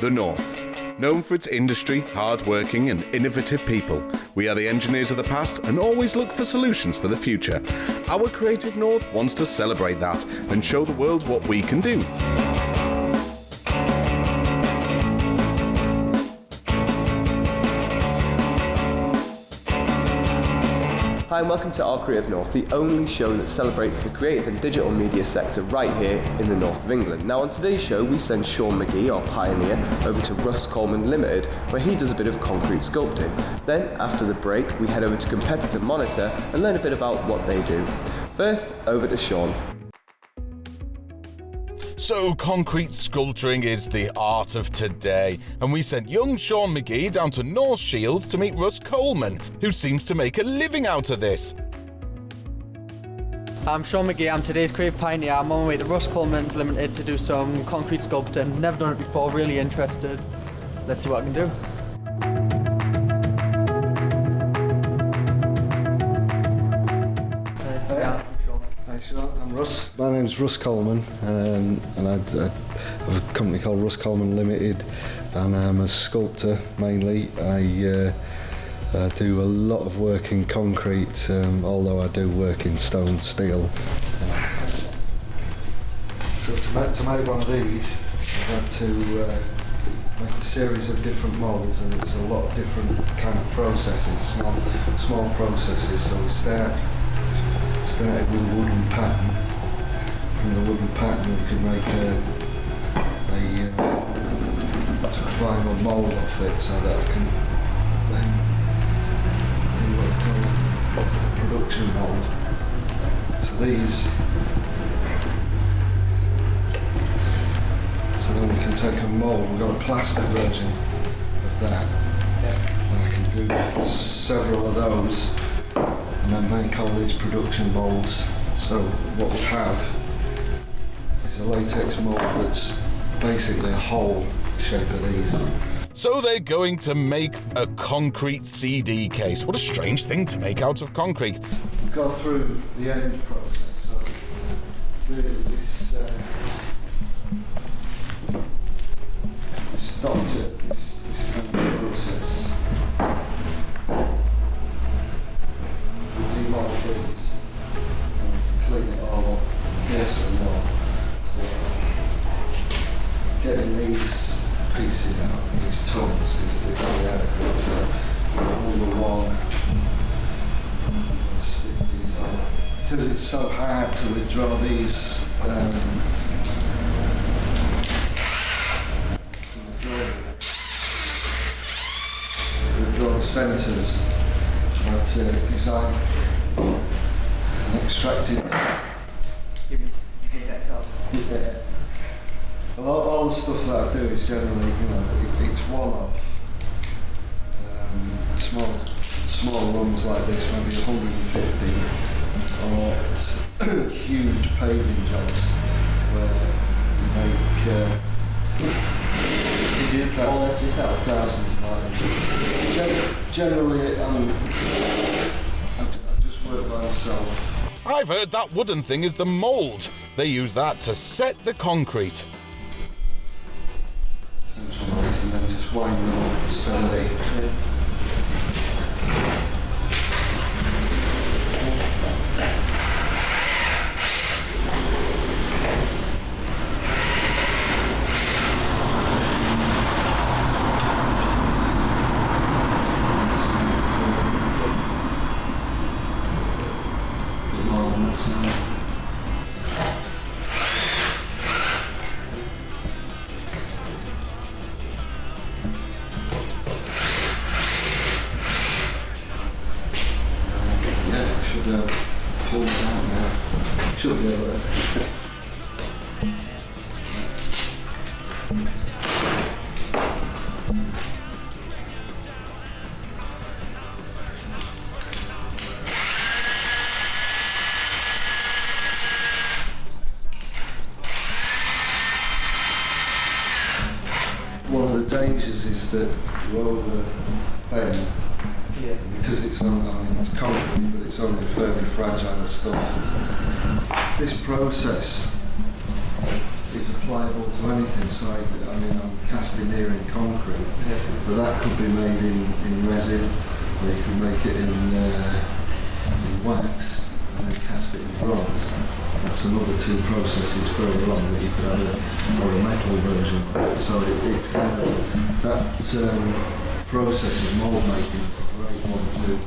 The North. Known for its industry, hard-working and innovative people, we are the engineers of the past and always look for solutions for the future. Our Creative North wants to celebrate that and show the world what we can do. Hi and welcome to Our Creative North, the only show that celebrates the creative and digital media sector right here in the north of England. Now on today's show we send Sean McGee, our pioneer, over to Russ Coleman Limited, where he does a bit of concrete sculpting. Then after the break we head over to Competitor Monitor and learn a bit about what they do. First, over to Sean. So concrete sculpturing is the art of today, and we sent young Sean McGee down to North Shields to meet Russ Coleman, who seems to make a living out of this. I'm Sean McGee, I'm today's creative pioneer. I'm on my way to Russ Coleman's Limited to do some concrete sculpting. Never done it before, really interested. Let's see what I can do. I'm Russ. My name's Russ Coleman, and I have a company called Russ Coleman Limited, and I'm a sculptor mainly. I do a lot of work in concrete, although I do work in stone, steel. So to make one of these, I've had to make a series of different moulds, and it's a lot of different kind of processes, small processes. So we started with a wooden pattern. From the wooden pattern we could make a vinyl mould off it, so that I can then do what I call a production mould. So then we can take a mould. We've got a plaster version of that, and I can do several of those and then make all these production moulds. So what we have is a latex mould that's basically a hole shape of these. So they're going to make a concrete CD case. What a strange thing to make out of concrete. We go through the end process. So this stopped it, this kind of process. Demold these and clean it all up, yes and no. So getting these pieces out, these tons, is the way out of it. So number one, stick these on. Because it's so hard to withdraw these withdraw the centres. But design and extracted. Yeah. Well, all the stuff that I do is generally, it's one-off. Small runs like this, maybe 150, or huge paving jobs where you make. You do all this yourself? Thousands of items. Generally, I just work by myself. I've heard that wooden thing is the mould. They use that to set the concrete. Centralise and then just wind them up steadily. Pull it down now. Should be able to. One of the dangers is that you overbend. Yeah. Because it's it's concrete, but it's only fairly fragile stuff. This process is applicable to anything. So I mean, I'm casting here in concrete, but that could be made in resin, or you could make it in wax and then cast it in bronze. That's another 2 processes further on that you could have a metal version of it. So it's kind of that process of mould making is a great one to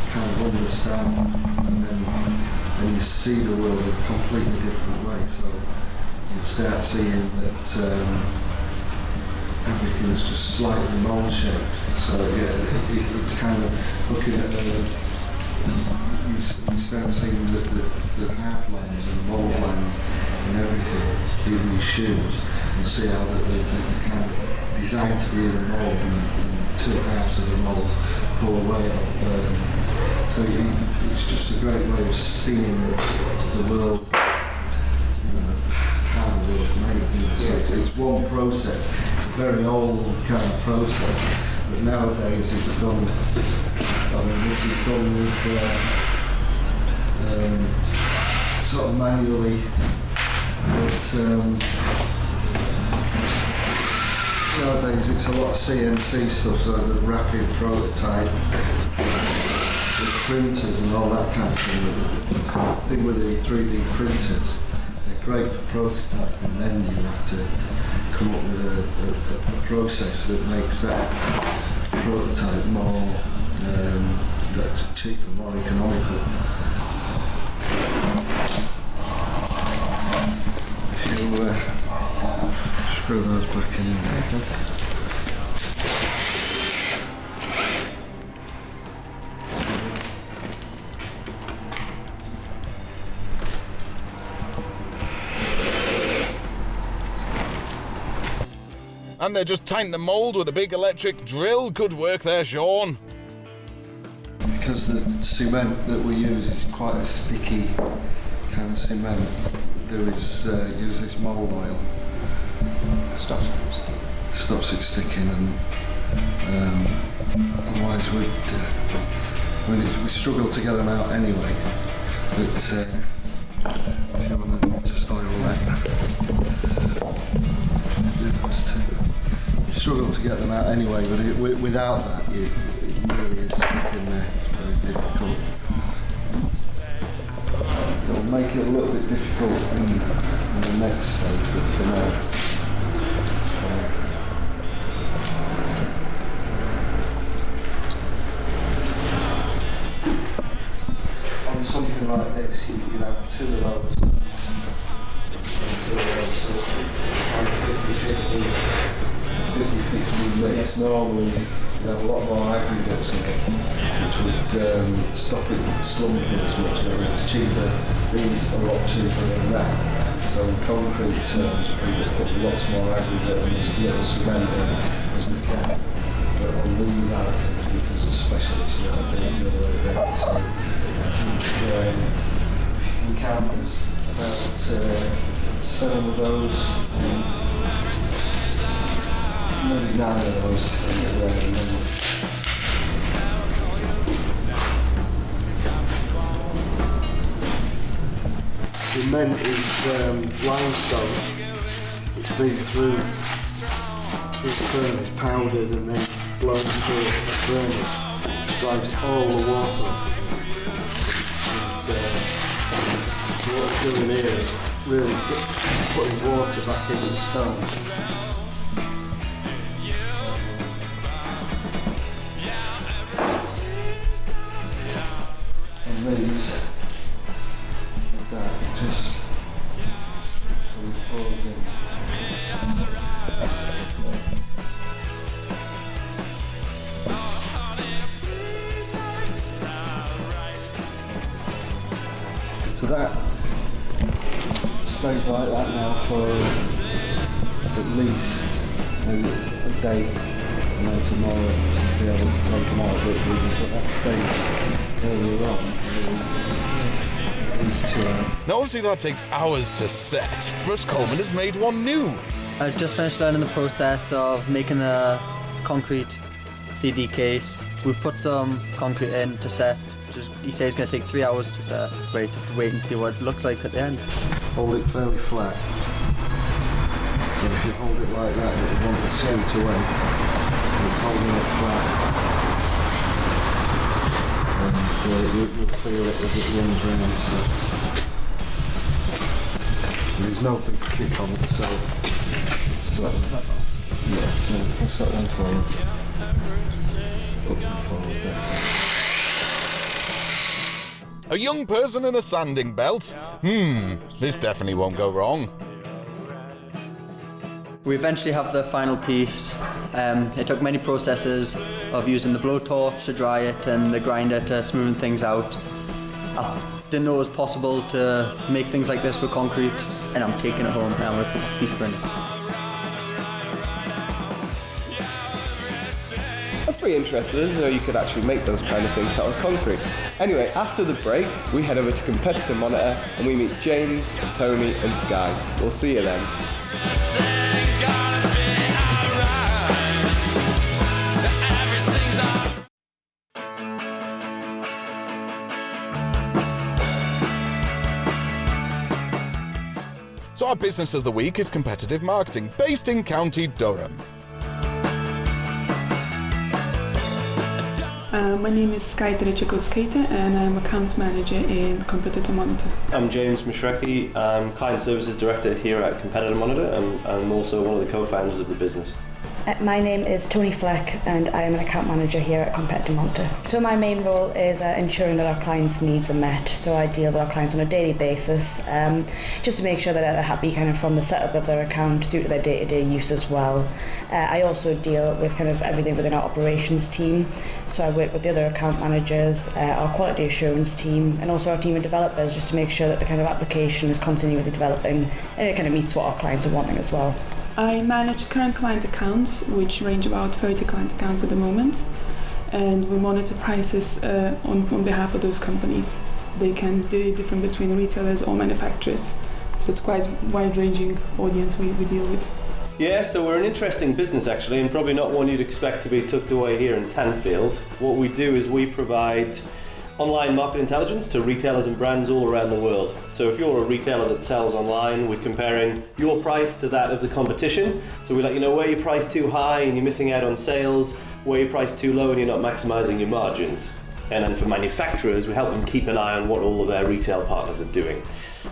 kind of understand, and then you see the world in a completely different way. So you start seeing that everything's just slightly mould shaped. So yeah, it's kind of looking at you start seeing the half lines and mould lines and everything, even your shoes, and see how they're kind of designed to be in a mould, and 2 halves of the mould pull away. So it's just a great way of seeing the world, how the world's made. So it's one process. It's a very old kind of process, but nowadays it's done. I mean, this is done with sort of manually, but nowadays it's a lot of CNC stuff, so the rapid prototype, with printers and all that kind of thing. The thing with the 3D printers, they're great for prototyping, then you have to come up with a process that makes that prototype more that's cheaper, more economical. If you screw those back in there. And they're just tying the mould with a big electric drill. Good work there, Sean. Because the cement that we use is quite a sticky kind of cement, there is use this mould oil. Stops it sticking, and otherwise we struggle to get them out anyway. But if you want to just oil that. You struggle to get them out anyway, but without that, it really is stuck in there. It's very difficult. It'll make it a little bit difficult in the next stage, but for now. On something like this, you have 2 of those. So kind of 50-50 mix. Normally, you have a lot more aggregates in it, which would stop it slumping as much. It's cheaper. These are a lot cheaper than that. So in concrete terms, people put lots more aggregate and as little cement in as they can. But on these items, because the specialists, they do the other way around. So I think if you can count, there's about 7 of those. Maybe 9 of those. Cement is limestone. It's been through the furnace, powdered and then blown through the furnace. It drives all the water off it. And what it's doing here is really putting water back into the stone. These like that, just pulls in. So that stays like that now for at least a day, and then tomorrow we'll be able to take them out, but we just at that stage earlier on. Now obviously that takes hours to set. Russ Coleman has made one new. I was just finished learning the process of making a concrete CD case. We've put some concrete in to set. He says it's going to take 3 hours to set. Wait and see what it looks like at the end. Hold it fairly flat. So if you hold it like that, it won't scoot away. It's holding it flat. And you'll feel it as it runs round. So there's no big kick on it, so yeah, so press that one forward. Up and forward, that's it. A young person in a sanding belt? This definitely won't go wrong. We eventually have the final piece. It took many processes of using the blowtorch to dry it and the grinder to smooth things out. I didn't know it was possible to make things like this with concrete, and I'm taking it home and I'm going to put my FIFA in it. That's pretty interesting. I didn't know you could actually make those kind of things out of concrete. Anyway, after the break, we head over to Competitor Monitor and we meet James, Toni and Sky. We'll see you then. So our business of the week is competitive marketing, based in County Durham. My name is Trecekauskaite and I'm account manager in Competitor Monitor. I'm James Mishreki. I'm Client Services Director here at Competitor Monitor, and I'm also one of the co-founders of the business. My name is Toni Fleck and I am an account manager here at Competitor Monitor. So my main role is ensuring that our clients' needs are met. So I deal with our clients on a daily basis, just to make sure that they're happy kind of from the setup of their account through to their day-to-day use as well. I also deal with kind of everything within our operations team. So I work with the other account managers, our quality assurance team, and also our team of developers, just to make sure that the kind of application is continually developing and it kind of meets what our clients are wanting as well. I manage current client accounts, which range about 30 client accounts at the moment, and we monitor prices on behalf of those companies. They can be different between retailers or manufacturers, so it's quite a wide-ranging audience we deal with. Yeah, so we're an interesting business actually, and probably not one you'd expect to be tucked away here in Tanfield. What we do is we provide online market intelligence to retailers and brands all around the world. So if you're a retailer that sells online, we're comparing your price to that of the competition. So we let you know where you're priced too high and you're missing out on sales, where you're priced too low and you're not maximising your margins. And then for manufacturers, we help them keep an eye on what all of their retail partners are doing.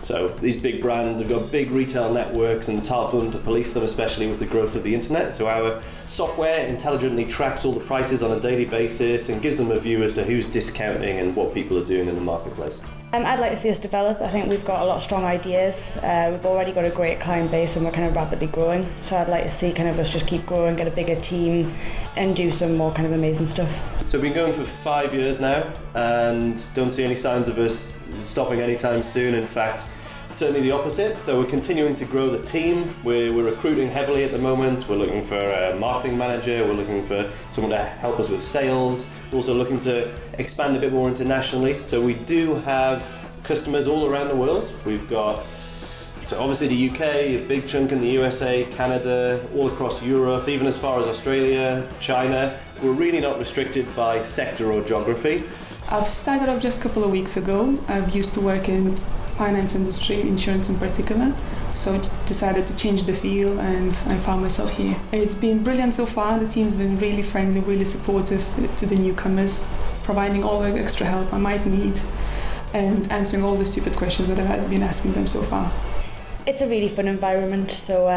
So these big brands have got big retail networks, and it's hard for them to police them, especially with the growth of the internet. So our software intelligently tracks all the prices on a daily basis and gives them a view as to who's discounting and what people are doing in the marketplace. I'd like to see us develop. I think we've got a lot of strong ideas. We've already got a great client base and we're kind of rapidly growing. So I'd like to see kind of us just keep growing, get a bigger team and do some more kind of amazing stuff. So we've been going for 5 years now and don't see any signs of us stopping anytime soon. In fact, certainly the opposite. So we're continuing to grow the team. We're recruiting heavily at the moment. We're looking for a marketing manager. We're looking for someone to help us with sales. We're also looking to expand a bit more internationally. So we do have customers all around the world. We've got, so obviously the UK, a big chunk in the USA, Canada, all across Europe, even as far as Australia, China. We're really not restricted by sector or geography. I've started off just a couple of weeks ago. I've used to work in finance industry, insurance in particular, so I decided to change the field and I found myself here. It's been brilliant so far. The team's been really friendly, really supportive to the newcomers, providing all the extra help I might need and answering all the stupid questions that I've been asking them so far. It's a really fun environment. So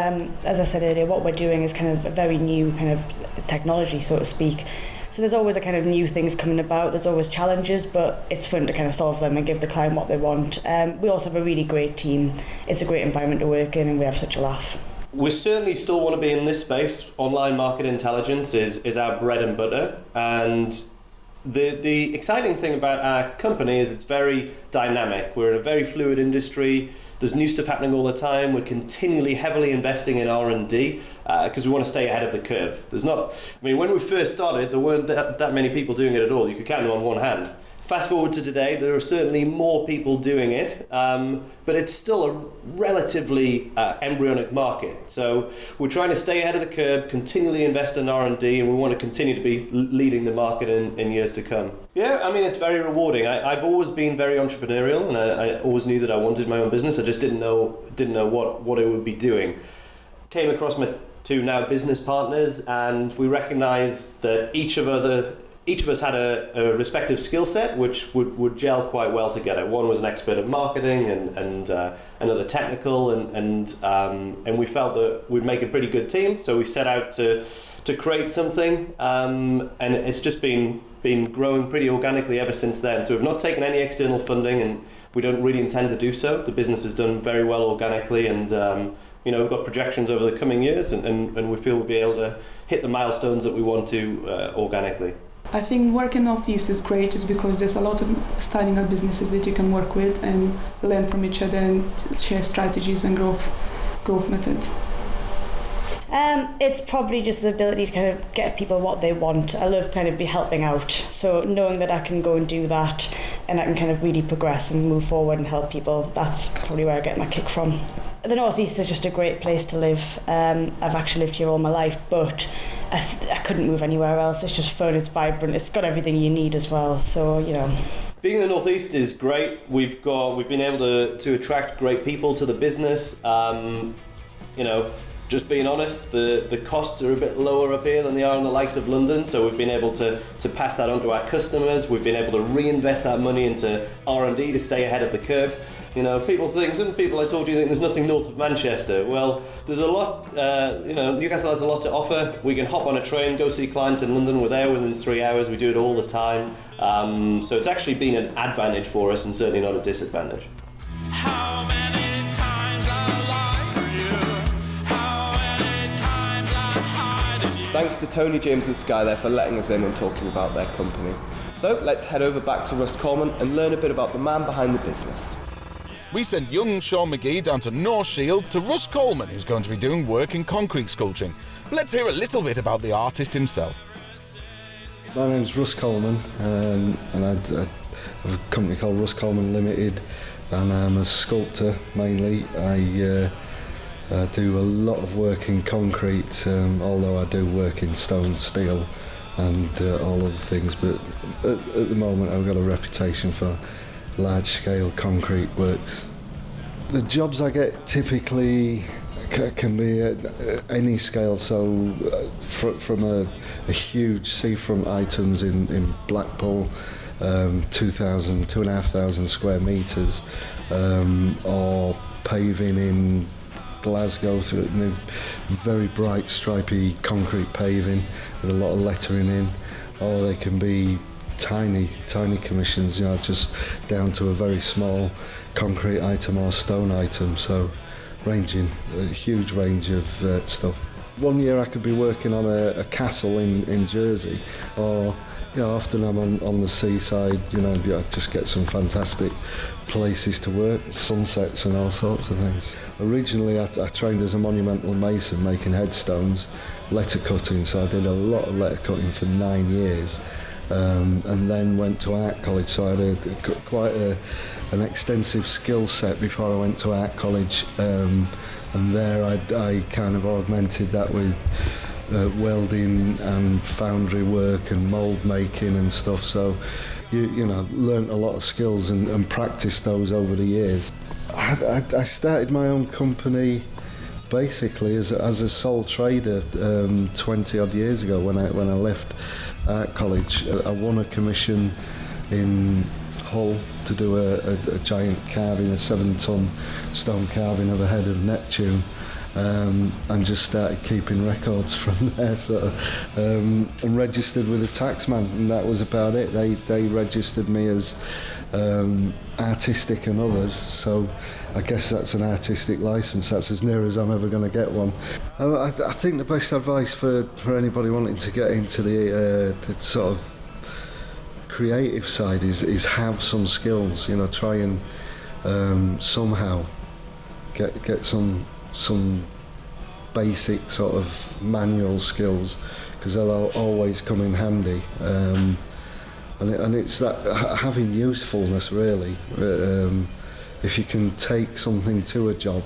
as I said earlier, what we're doing is kind of a very new kind of technology, so to speak. So there's always a kind of new things coming about, there's always challenges, but it's fun to kind of solve them and give the client what they want. We also have a really great team. It's a great environment to work in and we have such a laugh. We certainly still want to be in this space. Online market intelligence is our bread and butter, and the exciting thing about our company is it's very dynamic. We're in a very fluid industry. There's new stuff happening all the time. We're continually heavily investing in R&D because we want to stay ahead of the curve. When we first started, there weren't that many people doing it at all. You could count them on one hand. Fast forward to today, there are certainly more people doing it, but it's still a relatively embryonic market. So we're trying to stay ahead of the curve, continually invest in R&D, and we want to continue to be leading the market in years to come. Yeah, I mean, it's very rewarding. I've always been very entrepreneurial, and I always knew that I wanted my own business. I just didn't know what I would be doing. came across my two now business partners, and we recognised that each of us had a respective skill set which would gel quite well together. One was an expert at marketing and another technical, and we felt that we'd make a pretty good team. So we set out to create something, and it's just been growing pretty organically ever since then. So we've not taken any external funding, and we don't really intend to do so. The business has done very well organically, and we've got projections over the coming years, and we feel we'll be able to hit the milestones that we want to organically. I think working Northeast is great just because there's a lot of starting up businesses that you can work with and learn from each other and share strategies and growth methods. It's probably just the ability to kind of get people what they want. I love kind of be helping out. So knowing that I can go and do that and I can kind of really progress and move forward and help people, that's probably where I get my kick from. The Northeast is just a great place to live. I've actually lived here all my life, but I couldn't move anywhere else. It's just fun, it's vibrant, it's got everything you need as well. So, Being in the Northeast is great. We've been able to attract great people to the business. Just being honest, the costs are a bit lower up here than they are in the likes of London, so we've been able to pass that on to our customers. We've been able to reinvest that money into R&D to stay ahead of the curve. Some people I told you think there's nothing north of Manchester. Well, there's a lot, Newcastle has a lot to offer. We can hop on a train, go see clients in London. We're there within 3 hours. We do it all the time. So it's actually been an advantage for us and certainly not a disadvantage. How many times I lied for you? How many times I hide in you? Thanks to Toni, James and Sky there for letting us in and talking about their company. So let's head over back to Russ Coleman and learn a bit about the man behind the business. We sent young Sean McGee down to North Shields to Russ Coleman, who's going to be doing work in concrete sculpting. Let's hear a little bit about the artist himself. My name's Russ Coleman, and I have a company called Russ Coleman Limited, and I'm a sculptor mainly. I do a lot of work in concrete, although I do work in stone, steel and all other things, but at the moment I've got a reputation for large-scale concrete works. The jobs I get typically can be at any scale, so from a huge seafront items in Blackpool, 2,500 square metres, or paving in Glasgow through very bright stripy concrete paving with a lot of lettering in, or they can be tiny commissions, just down to a very small concrete item or stone item, so ranging a huge range of stuff. One year I could be working on a castle in Jersey, or often I'm on the seaside, I just get some fantastic places to work, sunsets and all sorts of things. Originally I trained as a monumental mason making headstones, letter cutting, so I did a lot of letter cutting for 9 years. And then went to art college, so I had quite an extensive skill set before I went to art college, and there I kind of augmented that with welding and foundry work and mould making and stuff, so you learnt a lot of skills and practiced those over the years. I started my own company basically as a sole trader 20 odd years ago when I left art college. I won a commission in Hull to do a giant carving, a 7-ton stone carving of a head of Neptune, and just started keeping records from there, and registered with a taxman, and that was about it. They registered me as artistic and others, so I guess that's an artistic license. That's as near as I'm ever going to get one. I think the best advice for anybody wanting to get into the sort of creative side is have some skills. Try and somehow get some basic sort of manual skills, because they'll always come in handy. And it's that having usefulness really. If you can take something to a job,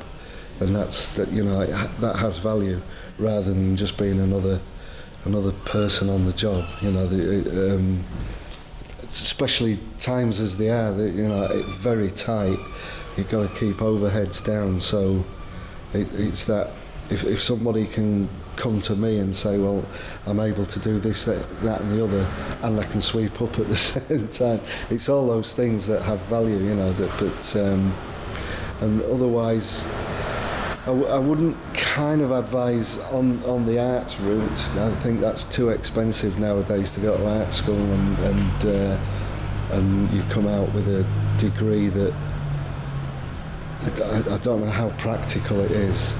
then that has value, rather than just being another person on the job. Especially times as they are, very tight. You've got to keep overheads down, so it's that if somebody can come to me and say, well, I'm able to do this, that and the other, and I can sweep up at the same time, it's all those things that have value, you know, and otherwise I wouldn't kind of advise on the arts route. I think that's too expensive nowadays to go to art school, and you come out with a degree that I don't know how practical it is.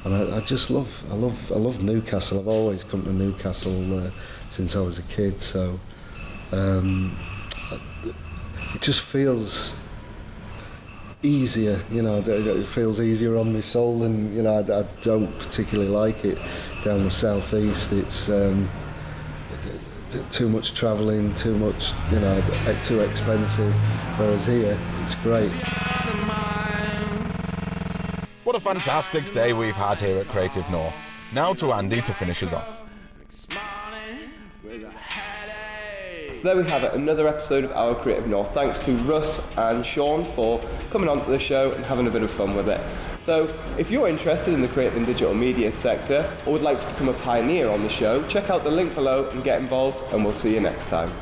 And I just love Newcastle. I've always come to Newcastle since I was a kid, so it just feels easier, you know. It feels easier on my soul, and you know, I don't particularly like it down the southeast. It's too much travelling, too much, you know, too expensive. Whereas here, it's great. What a fantastic day we've had here at Creative North. Now to Andy to finish us off. So there we have it, another episode of Our Creative North. Thanks to Russ and Sean for coming on to the show and having a bit of fun with it. So if you're interested in the creative and digital media sector or would like to become a pioneer on the show, check out the link below and get involved, and we'll see you next time.